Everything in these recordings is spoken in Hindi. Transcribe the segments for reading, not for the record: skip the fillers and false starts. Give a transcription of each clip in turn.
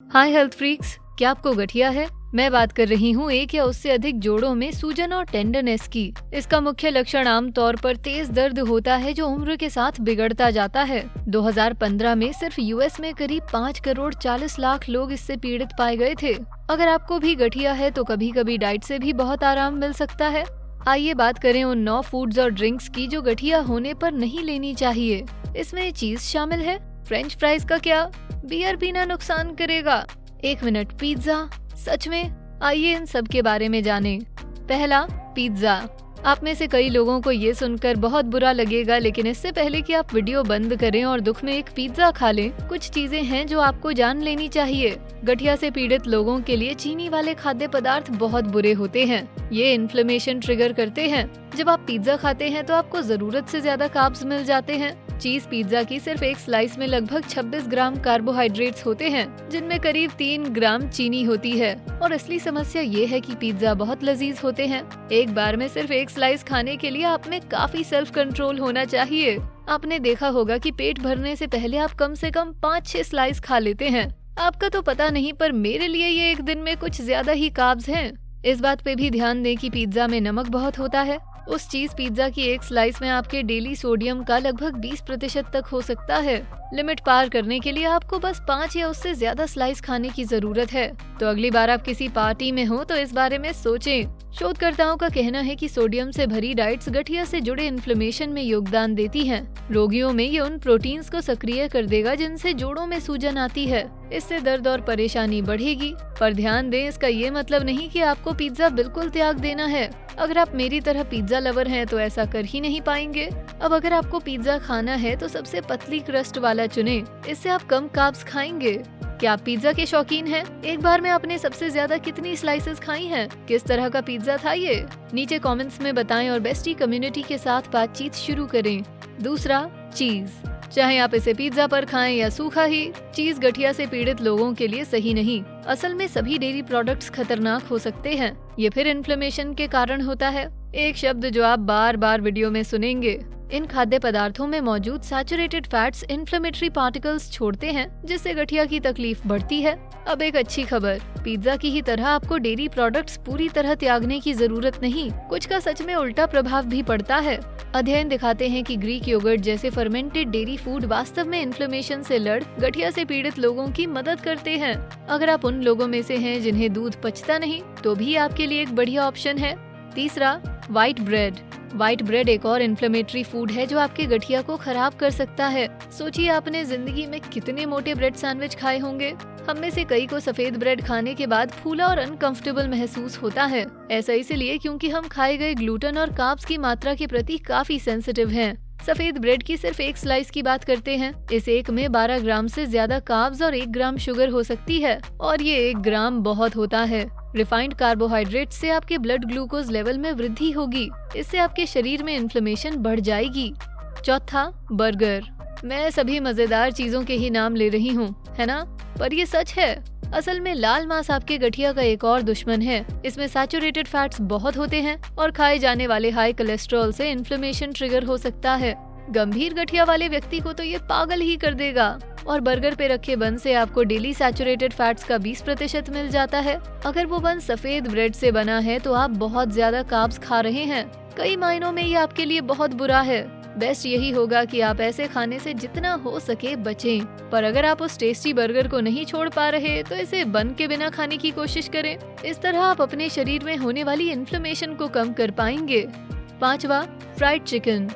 हाय हेल्थ फ्रीक्स, क्या आपको गठिया है? मैं बात कर रही हूँ एक या उससे अधिक जोड़ों में सूजन और टेंडरनेस की। इसका मुख्य लक्षण आमतौर पर तेज दर्द होता है जो उम्र के साथ बिगड़ता जाता है। 2015 में सिर्फ यूएस में करीब 5 करोड़ 40 लाख लोग इससे पीड़ित पाए गए थे। अगर आपको भी गठिया है तो कभी कभी डाइट से भी बहुत आराम मिल सकता है। आइए बात करें उन 9 फूड्स और ड्रिंक्स की जो गठिया होने पर नहीं लेनी चाहिए। इसमें चीज शामिल है। फ्रेंच फ्राइज का क्या? बियर पीना नुकसान करेगा। 1 मिनट पिज्जा, सच में? आइए इन सब के बारे में जानें। पहला, पिज्जा। आप में से कई लोगों को ये सुनकर बहुत बुरा लगेगा, लेकिन इससे पहले कि आप वीडियो बंद करें और दुख में एक पिज्जा खा लें, कुछ चीजें हैं जो आपको जान लेनी चाहिए। गठिया से पीड़ित लोगों के लिए चीनी वाले खाद्य पदार्थ बहुत बुरे होते हैं। ये इन्फ्लेमेशन ट्रिगर करते हैं। जब आप पिज्जा खाते हैं तो आपको जरूरत से ज्यादा कार्ब्स मिल जाते हैं। चीज पिज्जा की सिर्फ एक स्लाइस में लगभग 26 ग्राम कार्बोहाइड्रेट्स होते हैं, जिनमें करीब 3 ग्राम चीनी होती है। और असली समस्या ये है कि पिज्जा बहुत लजीज होते हैं। एक बार में सिर्फ एक स्लाइस खाने के लिए आप में काफी सेल्फ कंट्रोल होना चाहिए। आपने देखा होगा कि पेट भरने से पहले आप कम से कम 5-6 स्लाइस खा लेते हैं। आपका तो पता नहीं, पर मेरे लिए ये एक दिन में कुछ ज्यादा ही कार्ब्स हैं। इस बात पे भी ध्यान दें कि पिज्जा में नमक बहुत होता है। उस चीज पिज्जा की एक स्लाइस में आपके डेली सोडियम का लगभग 20% तक हो सकता है। लिमिट पार करने के लिए आपको बस 5 या उससे ज्यादा स्लाइस खाने की जरूरत है। तो अगली बार आप किसी पार्टी में हो तो इस बारे में सोचें। शोधकर्ताओं का कहना है कि सोडियम से भरी डाइट्स गठिया से जुड़े इन्फ्लेमेशन में योगदान देती हैं। रोगियों में ये उन प्रोटीन्स को सक्रिय कर देगा जिनसे जोड़ों में सूजन आती है। इससे दर्द और परेशानी बढ़ेगी। पर ध्यान दें, इसका ये मतलब नहीं कि आपको पिज्जा बिल्कुल त्याग देना है। अगर आप मेरी तरह पिज्जा लवर हैं तो ऐसा कर ही नहीं पाएंगे। अब अगर आपको पिज्जा खाना है तो सबसे पतली क्रस्ट वाला चुनें। इससे आप कम कार्ब्स खाएंगे। क्या आप पिज्जा के शौकीन हैं? एक बार में आपने सबसे ज्यादा कितनी स्लाइसेस खाई हैं? किस तरह का पिज्जा था ये? नीचे कमेंट्स में बताएं और बेस्टी कम्युनिटी के साथ बातचीत शुरू करें। दूसरा, चीज। चाहे आप इसे पिज्जा पर खाएं या सूखा ही, चीज गठिया से पीड़ित लोगों के लिए सही नहीं। असल में सभी डेयरी प्रोडक्ट्स खतरनाक हो सकते हैं। ये फिर इन्फ्लेमेशन के कारण होता है। एक शब्द जो आप बार बार वीडियो में सुनेंगे। इन खाद्य पदार्थों में मौजूद सैचुरेटेड फैट्स इन्फ्लेमेटरी पार्टिकल्स छोड़ते हैं, जिससे गठिया की तकलीफ बढ़ती है। अब एक अच्छी खबर, पिज्जा की ही तरह आपको डेयरी प्रोडक्ट्स पूरी तरह त्यागने की जरूरत नहीं। कुछ का सच में उल्टा प्रभाव भी पड़ता है। अध्ययन दिखाते हैं कि ग्रीक योगर्ट जैसे फर्मेंटेड डेयरी फूड वास्तव में इन्फ्लेमेशन से लड़ गठिया से पीड़ित लोगों की मदद करते हैं। अगर आप उन लोगों में से हैं जिन्हें दूध पचता नहीं, तो भी आपके लिए एक बढ़िया ऑप्शन है। तीसरा, व्हाइट ब्रेड। व्हाइट ब्रेड एक और इन्फ्लेमेटरी फूड है जो आपके गठिया को खराब कर सकता है। सोचिए, आपने जिंदगी में कितने मोटे ब्रेड सैंडविच खाए होंगे। हम में से कई को सफेद ब्रेड खाने के बाद फूला और अनकंफर्टेबल महसूस होता है। ऐसा इसलिए क्योंकि हम खाए गए ग्लूटेन और कार्ब्स की मात्रा के प्रति काफी सेंसिटिव हैं। सफेद ब्रेड की सिर्फ एक स्लाइस की बात करते हैं। इस एक में 12 ग्राम से ज्यादा कार्ब्स और 1 ग्राम शुगर हो सकती है, और ये 1 ग्राम बहुत होता है। रिफाइंड कार्बोहाइड्रेट से आपके ब्लड ग्लूकोज लेवल में वृद्धि होगी। इससे आपके शरीर में इन्फ्लेमेशन बढ़ जाएगी। चौथा, बर्गर। मैं सभी मजेदार चीजों के ही नाम ले रही हूँ, है ना? पर ये सच है। असल में लाल मांस आपके गठिया का एक और दुश्मन है। इसमें सैचुरेटेड फैट्स बहुत होते हैं और खाए जाने वाले हाई कोलेस्ट्रॉल से इन्फ्लेमेशन ट्रिगर हो सकता है। गंभीर गठिया वाले व्यक्ति को तो ये पागल ही कर देगा। और बर्गर पे रखे बन से आपको डेली सैचुरेटेड फैट्स का 20% मिल जाता है। अगर वो बन सफेद ब्रेड से बना है तो आप बहुत ज्यादा कार्ब्स खा रहे हैं। कई मायनों में ये आपके लिए बहुत बुरा है। बेस्ट यही होगा कि आप ऐसे खाने से जितना हो सके बचें। पर अगर आप उस टेस्टी बर्गर को नहीं छोड़ पा रहे तो इसे बन के बिना खाने की कोशिश करें। इस तरह आप अपने शरीर में होने वाली इन्फ्लेमेशन को कम कर पाएंगे। पांचवा, फ्राइड चिकन।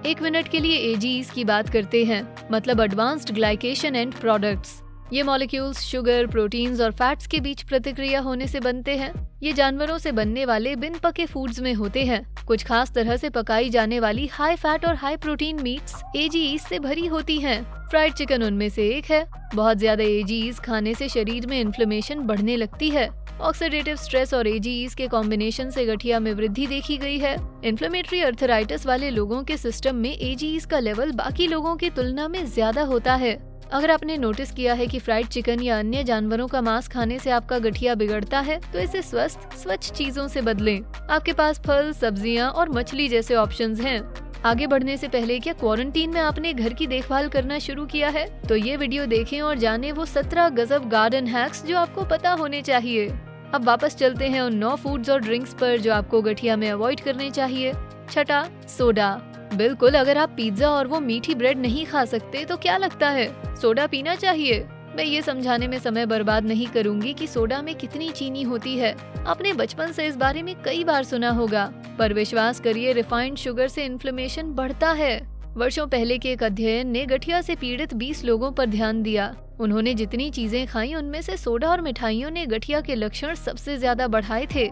1 मिनट के लिए एजीईज की बात करते हैं, मतलब एडवांस्ड ग्लाइकेशन एंड प्रोडक्ट्स। ये मॉलिक्यूल्स शुगर, प्रोटीन्स और फैट्स के बीच प्रतिक्रिया होने से बनते हैं। ये जानवरों से बनने वाले बिन पके फूड्स में होते हैं। कुछ खास तरह से पकाई जाने वाली हाई फैट और हाई प्रोटीन मीट्स एजीईज से भरी होती हैं। फ्राइड चिकन उनमें से एक है। बहुत ज्यादा एजीईज खाने से शरीर में इन्फ्लेमेशन बढ़ने लगती है। ऑक्सीडेटिव स्ट्रेस और एजीईज के कॉम्बिनेशन से गठिया में वृद्धि देखी गई है। इन्फ्लेमेटरी अर्थराइटिस वाले लोगों के सिस्टम में एजीईज का लेवल बाकी लोगों की तुलना में ज्यादा होता है। अगर आपने नोटिस किया है कि फ्राइड चिकन या अन्य जानवरों का मांस खाने से आपका गठिया बिगड़ता है, तो इसे स्वस्थ, स्वच्छ चीजों से बदलें। आपके पास फल, सब्जियां और मछली जैसे ऑप्शंस हैं। आगे बढ़ने से पहले क्या क्वारंटीन में आपने घर की देखभाल करना शुरू किया है? तो ये वीडियो देखें और जानें वो 17 गजब गार्डन हैक्स जो आपको पता होने चाहिए। अब वापस चलते हैं उन 9 फूड्स और ड्रिंक्स पर जो आपको गठिया में अवॉइड करने चाहिए। छठा, सोडा। बिल्कुल, अगर आप पिज्जा और वो मीठी ब्रेड नहीं खा सकते तो क्या लगता है सोडा पीना चाहिए? मैं ये समझाने में समय बर्बाद नहीं करूंगी कि सोडा में कितनी चीनी होती है। आपने बचपन से इस बारे में कई बार सुना होगा, पर विश्वास करिए रिफाइंड शुगर से इन्फ्लेमेशन बढ़ता है। वर्षों पहले के एक अध्ययन ने गठिया से पीड़ित 20 लोगों पर ध्यान दिया। उन्होंने जितनी चीजें खाई उनमें से सोडा और मिठाइयों ने गठिया के लक्षण सबसे ज्यादा बढ़ाए थे।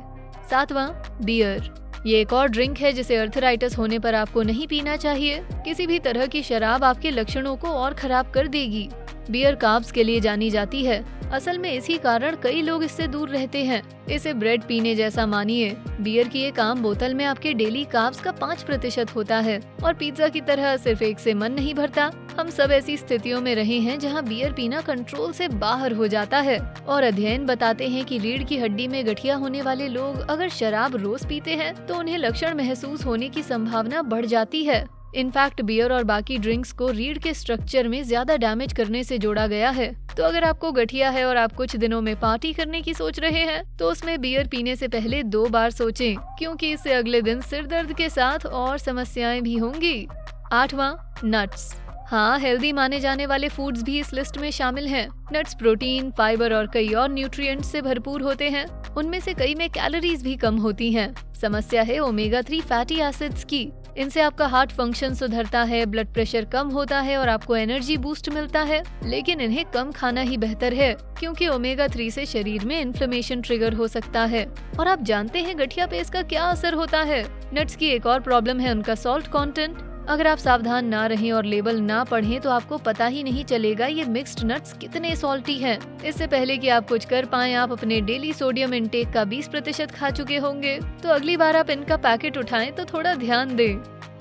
सातवां, बियर। ये एक और ड्रिंक है जिसे अर्थराइटिस होने पर आपको नहीं पीना चाहिए। किसी भी तरह की शराब आपके लक्षणों को और खराब कर देगी। बियर कार्ब्स के लिए जानी जाती है। असल में इसी कारण कई लोग इससे दूर रहते हैं। इसे ब्रेड पीने जैसा मानिए। बियर की एक आम बोतल में आपके डेली कार्ब्स का 5% होता है और पिज्जा की तरह सिर्फ एक से मन नहीं भरता। हम सब ऐसी स्थितियों में रहे हैं जहां बियर पीना कंट्रोल से बाहर हो जाता है और अध्ययन बताते हैं कि रीढ़ की हड्डी में गठिया होने वाले लोग अगर शराब रोज पीते हैं तो उन्हें लक्षण महसूस होने की संभावना बढ़ जाती है। इनफैक्ट बियर और बाकी ड्रिंक्स को रीढ़ के स्ट्रक्चर में ज्यादा डैमेज करने से जोड़ा गया है। तो अगर आपको गठिया है और आप कुछ दिनों में पार्टी करने की सोच रहे हैं तो उसमें बियर पीने से पहले 2 बार सोचें, क्योंकि इससे अगले दिन सिर दर्द के साथ और समस्याएं भी होंगी। आठवां, नट्स। हाँ, हेल्दी माने जाने वाले फूड्स भी इस लिस्ट में शामिल हैं। नट्स प्रोटीन, फाइबर और कई और न्यूट्रिएंट्स से भरपूर होते हैं। उनमें से कई में कैलोरीज भी कम होती हैं। समस्या है ओमेगा 3 फैटी एसिड्स की। इनसे आपका हार्ट फंक्शन सुधरता है, ब्लड प्रेशर कम होता है और आपको एनर्जी बूस्ट मिलता है। लेकिन इन्हें कम खाना ही बेहतर है, क्योंकि ओमेगा 3 से शरीर में इन्फ्लेमेशन ट्रिगर हो सकता है। और आप जानते हैं गठिया पे इसका क्या असर होता है? नट्स की एक और प्रॉब्लम है उनका सॉल्ट कंटेंट। अगर आप सावधान ना रहें और लेबल ना पढ़ें तो आपको पता ही नहीं चलेगा ये मिक्स्ड नट्स कितने सॉल्टी हैं। इससे पहले कि आप कुछ कर पाएं, आप अपने डेली सोडियम इंटेक का 20% खा चुके होंगे। तो अगली बार आप इनका पैकेट उठाएं तो थोड़ा ध्यान दें।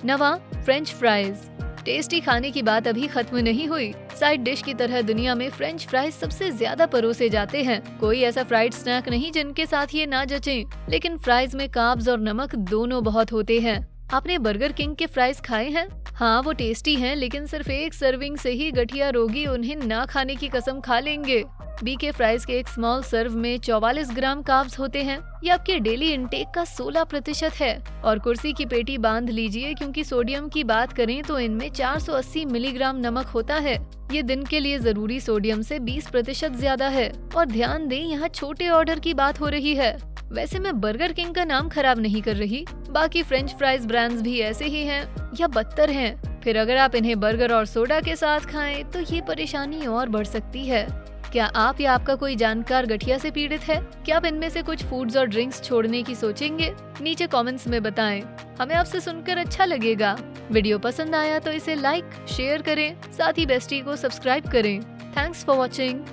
नवा, फ्रेंच फ्राइज। टेस्टी खाने की बात अभी खत्म नहीं हुई। साइड डिश की तरह दुनिया में फ्रेंच फ्राइज सबसे ज्यादा परोसे जाते हैं। कोई ऐसा फ्राइड स्नैक नहीं जिनके साथ ये ना जचे। लेकिन फ्राइज में कार्ब्स और नमक दोनों बहुत होते हैं। आपने बर्गर किंग के फ्राइज खाए हैं? हाँ, वो टेस्टी हैं, लेकिन सिर्फ एक सर्विंग से ही गठिया रोगी उन्हें ना खाने की कसम खा लेंगे। बीके फ्राइज के एक स्मॉल सर्व में 44 ग्राम कार्ब्स होते हैं। ये आपके डेली इंटेक का 16% है। और कुर्सी की पेटी बांध लीजिए, क्योंकि सोडियम की बात करें तो इनमें 480 मिलीग्राम नमक होता है। ये दिन के लिए जरूरी सोडियम से 20% ज्यादा है। और ध्यान दें, यहाँ छोटे ऑर्डर की बात हो रही है। वैसे मैं बर्गर किंग का नाम खराब नहीं कर रही, बाकी फ्रेंच फ्राइज ब्रांड्स भी ऐसे ही हैं या बदतर हैं। फिर अगर आप इन्हें बर्गर और सोडा के साथ खाएं तो ये परेशानी और बढ़ सकती है। क्या आप या आपका कोई जानकार गठिया से पीड़ित है? क्या आप इनमें से कुछ फूड्स और ड्रिंक्स छोड़ने की सोचेंगे? नीचे कमेंट्स में बताएं, हमें आपसे सुनकर अच्छा लगेगा। वीडियो पसंद आया तो इसे लाइक, शेयर करें, साथ ही बेस्टी को सब्सक्राइब करें। Thanks for watching.